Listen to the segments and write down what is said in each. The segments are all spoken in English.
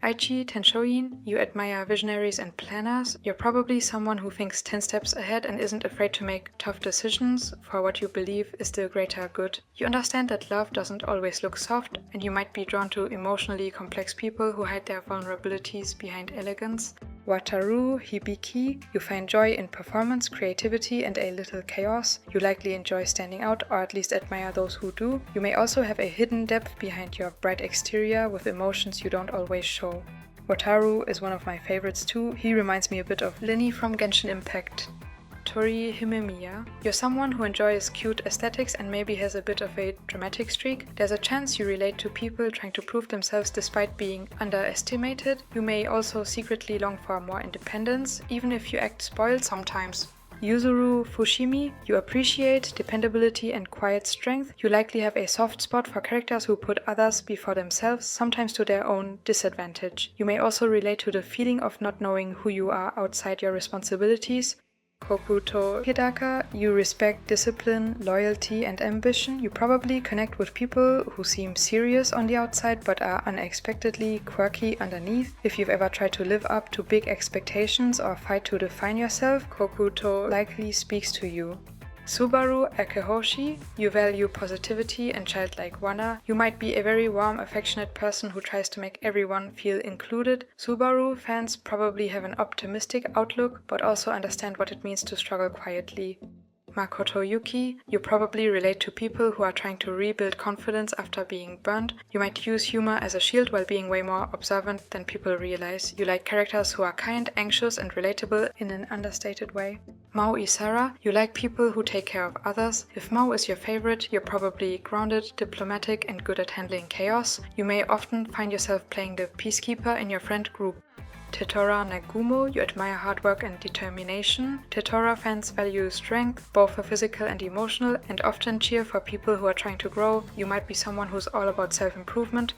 Aichi Tenshoin, you admire visionaries and planners. You're probably someone who thinks 10 steps ahead and isn't afraid to make tough decisions for what you believe is the greater good. You understand that love doesn't always look soft, and you might be drawn to emotionally complex people who hide their vulnerabilities behind elegance. Wataru Hibiki, you find joy in performance, creativity, and a little chaos. You likely enjoy standing out, or at least admire those who do. You may also have a hidden depth behind your bright exterior with emotions you don't always show. Wataru is one of my favorites too. He reminds me a bit of Linny from Genshin Impact. Tori Himemiya, you're someone who enjoys cute aesthetics and maybe has a bit of a dramatic streak. There's a chance you relate to people trying to prove themselves despite being underestimated. You may also secretly long for more independence, even if you act spoiled sometimes. Yuzuru Fushimi, you appreciate dependability and quiet strength. You likely have a soft spot for characters who put others before themselves, sometimes to their own disadvantage. You may also relate to the feeling of not knowing who you are outside your responsibilities. Kokuto Hidaka, you respect discipline, loyalty, and ambition. You probably connect with people who seem serious on the outside but are unexpectedly quirky underneath. If you've ever tried to live up to big expectations or fight to define yourself, Kokuto likely speaks to you. Subaru Akehoshi, you value positivity and childlike wonder. You might be a very warm, affectionate person who tries to make everyone feel included. Subaru fans probably have an optimistic outlook, but also understand what it means to struggle quietly. Makoto Yuki, you probably relate to people who are trying to rebuild confidence after being burnt. You might use humor as a shield while being way more observant than people realize. You like characters who are kind, anxious, and relatable in an understated way. Mao Isara, you like people who take care of others. If Mao is your favorite, you're probably grounded, diplomatic, and good at handling chaos. You may often find yourself playing the peacekeeper in your friend group. Tetora Nagumo, you admire hard work and determination. Tetora fans value strength, both physical and emotional, and often cheer for people who are trying to grow. You might be someone who's all about self-improvement.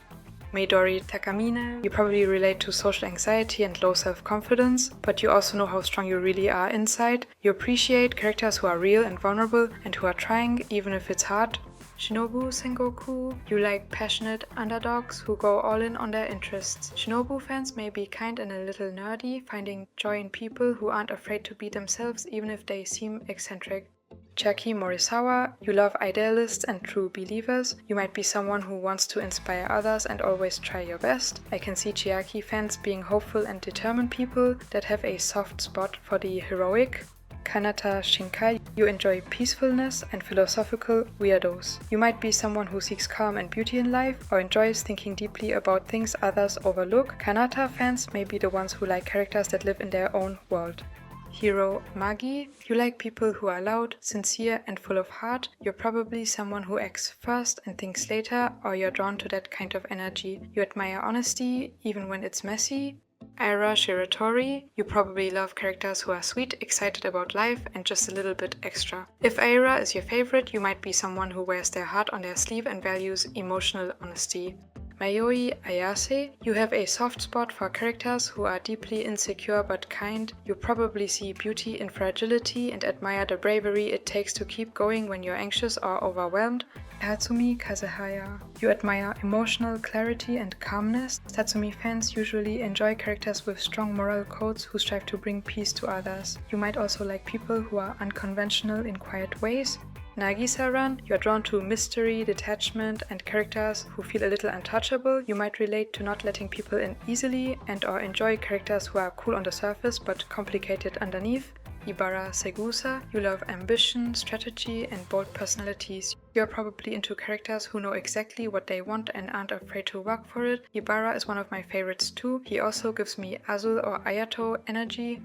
Midori Takamine, you probably relate to social anxiety and low self-confidence, but you also know how strong you really are inside. You appreciate characters who are real and vulnerable and who are trying, even if it's hard. Shinobu Sengoku, you like passionate underdogs who go all in on their interests. Shinobu fans may be kind and a little nerdy, finding joy in people who aren't afraid to be themselves even if they seem eccentric. Chiaki Morisawa, you love idealists and true believers. You might be someone who wants to inspire others and always try your best. I can see Chiaki fans being hopeful and determined people that have a soft spot for the heroic. Kanata Shinkai, you enjoy peacefulness and philosophical weirdos. You might be someone who seeks calm and beauty in life or enjoys thinking deeply about things others overlook. Kanata fans may be the ones who like characters that live in their own world. Hiro Magi, you like people who are loud, sincere, and full of heart. You're probably someone who acts first and thinks later, or you're drawn to that kind of energy. You admire honesty, even when it's messy. Aira Shiratori, you probably love characters who are sweet, excited about life, and just a little bit extra. If Aira is your favorite, you might be someone who wears their heart on their sleeve and values emotional honesty. Mayoi Ayase, you have a soft spot for characters who are deeply insecure but kind. You probably see beauty in fragility and admire the bravery it takes to keep going when you're anxious or overwhelmed. Tatsumi Kazehaya, you admire emotional clarity and calmness. Tatsumi fans usually enjoy characters with strong moral codes who strive to bring peace to others. You might also like people who are unconventional in quiet ways. Nagisa-ran, you're drawn to mystery, detachment, and characters who feel a little untouchable. You might relate to not letting people in easily and or enjoy characters who are cool on the surface but complicated underneath. Ibara Segusa, you love ambition, strategy, and bold personalities. You're probably into characters who know exactly what they want and aren't afraid to work for it. Ibara is one of my favorites too. He also gives me Azul or Ayato energy.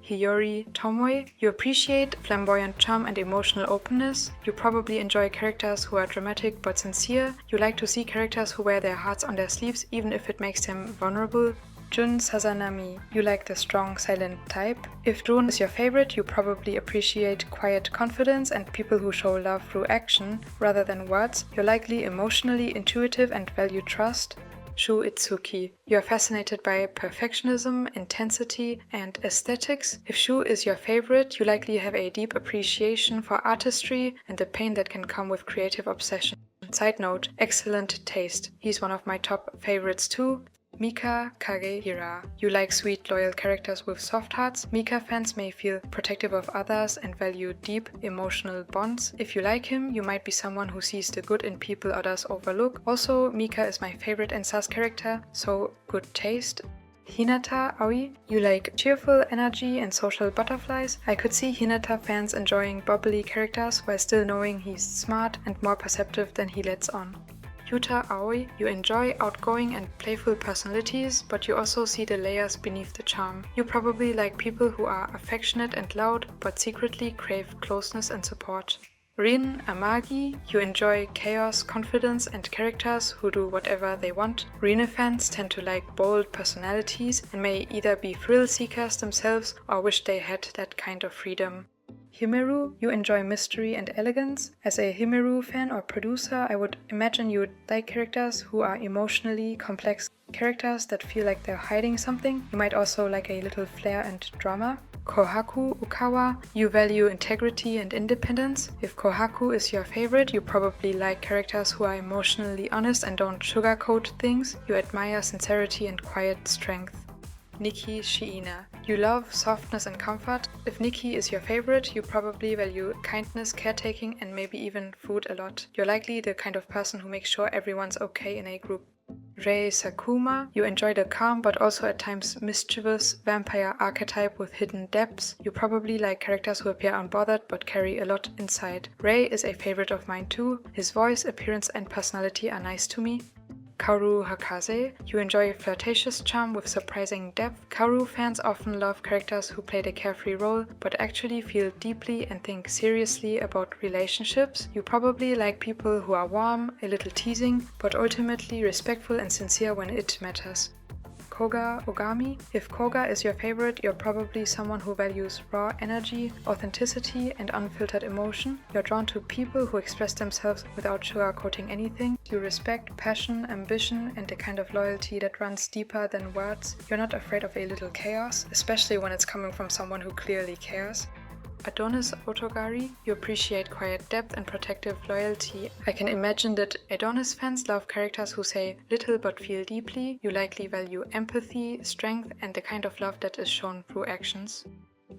Hiyori Tomoe, you appreciate flamboyant charm and emotional openness. You probably enjoy characters who are dramatic but sincere. You like to see characters who wear their hearts on their sleeves even if it makes them vulnerable. Jun Sazanami, you like the strong, silent type. If Jun is your favorite, you probably appreciate quiet confidence and people who show love through action rather than words. You're likely emotionally intuitive and value trust. Shu Itsuki, you are fascinated by perfectionism, intensity, and aesthetics. If Shu is your favorite, you likely have a deep appreciation for artistry and the pain that can come with creative obsession. Side note, excellent taste. He's one of my top favorites too. Mika Kagehira. You like sweet, loyal characters with soft hearts. Mika fans may feel protective of others and value deep emotional bonds. If you like him, you might be someone who sees the good in people others overlook. Also, Mika is my favorite Stars character, so good taste. Hinata Aoi. You like cheerful energy and social butterflies. I could see Hinata fans enjoying bubbly characters while still knowing he's smart and more perceptive than he lets on. Yuta Aoi. You enjoy outgoing and playful personalities, but you also see the layers beneath the charm. You probably like people who are affectionate and loud, but secretly crave closeness and support. Rin Amagi. You enjoy chaos, confidence, and characters who do whatever they want. Rin fans tend to like bold personalities and may either be thrill seekers themselves or wish they had that kind of freedom. Himeru. You enjoy mystery and elegance. As a Himeru fan or producer, I would imagine you would like characters who are emotionally complex characters that feel like they're hiding something. You might also like a little flair and drama. Kohaku Ukawa. You value integrity and independence. If Kohaku is your favorite, you probably like characters who are emotionally honest and don't sugarcoat things. You admire sincerity and quiet strength. Nikki Shiina. You love softness and comfort. If Nikki is your favorite, you probably value kindness, caretaking, and maybe even food a lot. You're likely the kind of person who makes sure everyone's okay in a group. Rei Sakuma. You enjoy the calm but also at times mischievous vampire archetype with hidden depths. You probably like characters who appear unbothered but carry a lot inside. Rei is a favorite of mine too. His voice, appearance, and personality are nice to me. Kaoru Hakase. You enjoy a flirtatious charm with surprising depth. Kaoru fans often love characters who play the carefree role, but actually feel deeply and think seriously about relationships. You probably like people who are warm, a little teasing, but ultimately respectful and sincere when it matters. Koga Ogami. If Koga is your favorite, you're probably someone who values raw energy, authenticity, and unfiltered emotion. You're drawn to people who express themselves without sugarcoating anything. You respect passion, ambition, and a kind of loyalty that runs deeper than words. You're not afraid of a little chaos, especially when it's coming from someone who clearly cares. Adonis Otogari. You appreciate quiet depth and protective loyalty. I can imagine that Adonis fans love characters who say little but feel deeply. You likely value empathy, strength, and the kind of love that is shown through actions.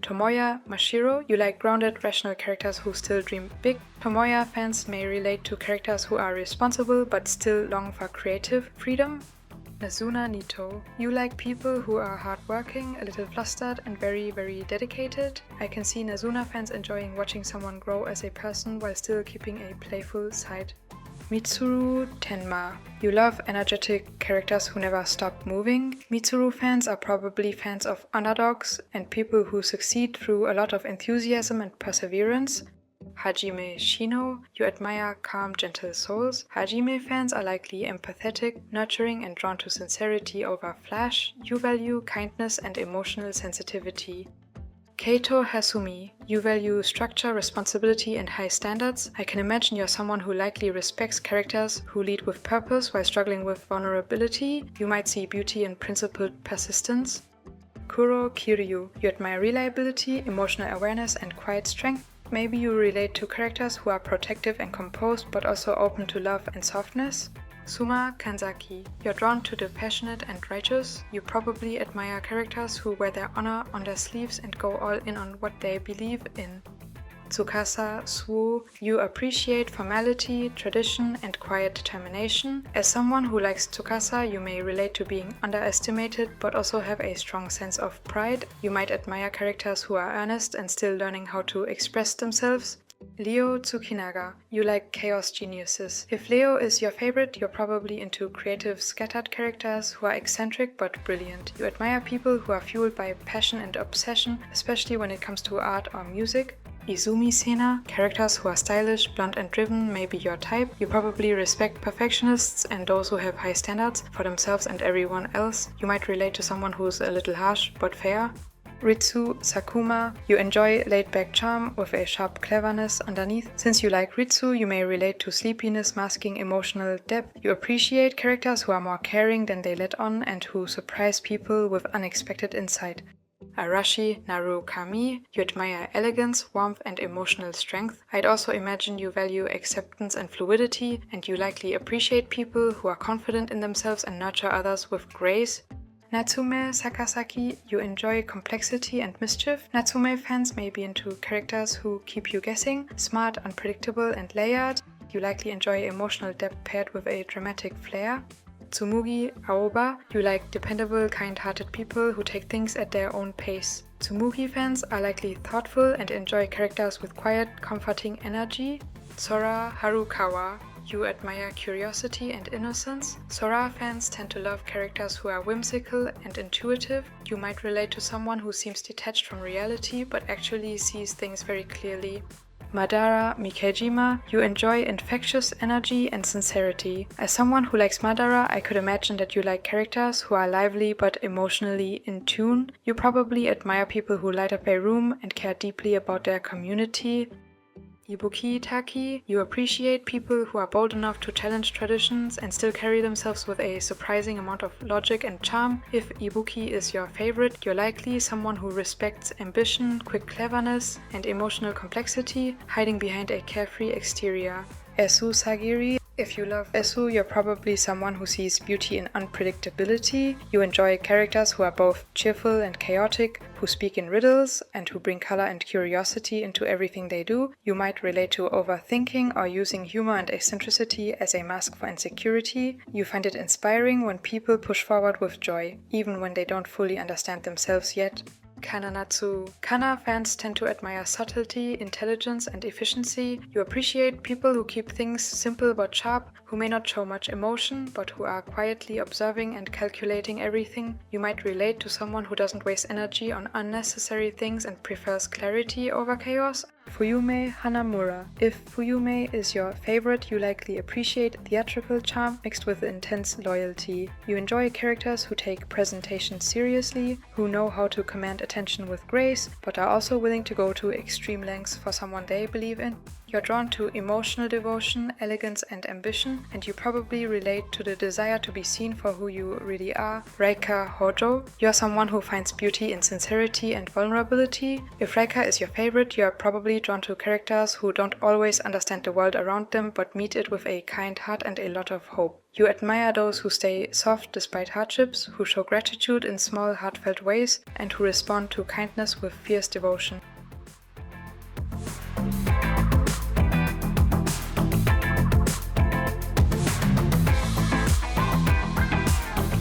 Tomoya Mashiro. You like grounded, rational characters who still dream big. Tomoya fans may relate to characters who are responsible but still long for creative freedom. Nazuna Nito. You like people who are hardworking, a little flustered, and very, very dedicated. I can see Nazuna fans enjoying watching someone grow as a person while still keeping a playful side. Mitsuru Tenma. You love energetic characters who never stop moving. Mitsuru fans are probably fans of underdogs and people who succeed through a lot of enthusiasm and perseverance. Hajime Shino. You admire calm, gentle souls. Hajime fans are likely empathetic, nurturing, and drawn to sincerity over flash. You value kindness and emotional sensitivity. Keito Hasumi. You value structure, responsibility, and high standards. I can imagine you're someone who likely respects characters who lead with purpose while struggling with vulnerability. You might see beauty in principled persistence. Kuro Kiryu. You admire reliability, emotional awareness, and quiet strength. Maybe you relate to characters who are protective and composed but also open to love and softness. Suma Kanzaki. You're drawn to the passionate and righteous. You probably admire characters who wear their honor on their sleeves and go all in on what they believe in. Tsukasa Suo. You appreciate formality, tradition, and quiet determination. As someone who likes Tsukasa, you may relate to being underestimated but also have a strong sense of pride. You might admire characters who are earnest and still learning how to express themselves. Leo Tsukinaga. You like chaos geniuses. If Leo is your favorite, you're probably into creative, scattered characters who are eccentric but brilliant. You admire people who are fueled by passion and obsession, especially when it comes to art or music. Izumi Sena. Characters who are stylish, blunt, and driven may be your type. You probably respect perfectionists and those who have high standards for themselves and everyone else. You might relate to someone who's a little harsh but fair. Ritsu Sakuma. You enjoy laid-back charm with a sharp cleverness underneath. Since you like Ritsu, you may relate to sleepiness masking emotional depth. You appreciate characters who are more caring than they let on and who surprise people with unexpected insight. Arashi Narukami, you admire elegance, warmth, and emotional strength. I'd also imagine you value acceptance and fluidity, and you likely appreciate people who are confident in themselves and nurture others with grace. Natsume Sakasaki, you enjoy complexity and mischief. Natsume fans may be into characters who keep you guessing, smart, unpredictable, and layered. You likely enjoy emotional depth paired with a dramatic flair. Tsumugi Aoba, you like dependable, kind-hearted people who take things at their own pace. Tsumugi fans are likely thoughtful and enjoy characters with quiet, comforting energy. Sora Harukawa, you admire curiosity and innocence. Sora fans tend to love characters who are whimsical and intuitive. You might relate to someone who seems detached from reality but actually sees things very clearly. Madara Mikejima, you enjoy infectious energy and sincerity. As someone who likes Madara, I could imagine that you like characters who are lively but emotionally in tune. You probably admire people who light up a room and care deeply about their community. Ibuki Taki, you appreciate people who are bold enough to challenge traditions and still carry themselves with a surprising amount of logic and charm. If Ibuki is your favorite, you're likely someone who respects ambition, quick cleverness, and emotional complexity, hiding behind a carefree exterior. Esu Sagiri, if you love Esu, you're probably someone who sees beauty in unpredictability. You enjoy characters who are both cheerful and chaotic, who speak in riddles, and who bring color and curiosity into everything they do. You might relate to overthinking or using humor and eccentricity as a mask for insecurity. You find it inspiring when people push forward with joy, even when they don't fully understand themselves yet. Kananatsu. Kana fans tend to admire subtlety, intelligence, and efficiency. You appreciate people who keep things simple but sharp, who may not show much emotion, but who are quietly observing and calculating everything. You might relate to someone who doesn't waste energy on unnecessary things and prefers clarity over chaos. Fuyume Hanamura. If Fuyume is your favorite, you likely appreciate theatrical charm mixed with intense loyalty. You enjoy characters who take presentation seriously, who know how to command attention with grace, but are also willing to go to extreme lengths for someone they believe in. You're drawn to emotional devotion, elegance, and ambition, and you probably relate to the desire to be seen for who you really are. Reika Hojo. You're someone who finds beauty in sincerity and vulnerability. If Reika is your favorite, you're probably drawn to characters who don't always understand the world around them but meet it with a kind heart and a lot of hope. You admire those who stay soft despite hardships, who show gratitude in small heartfelt ways, and who respond to kindness with fierce devotion.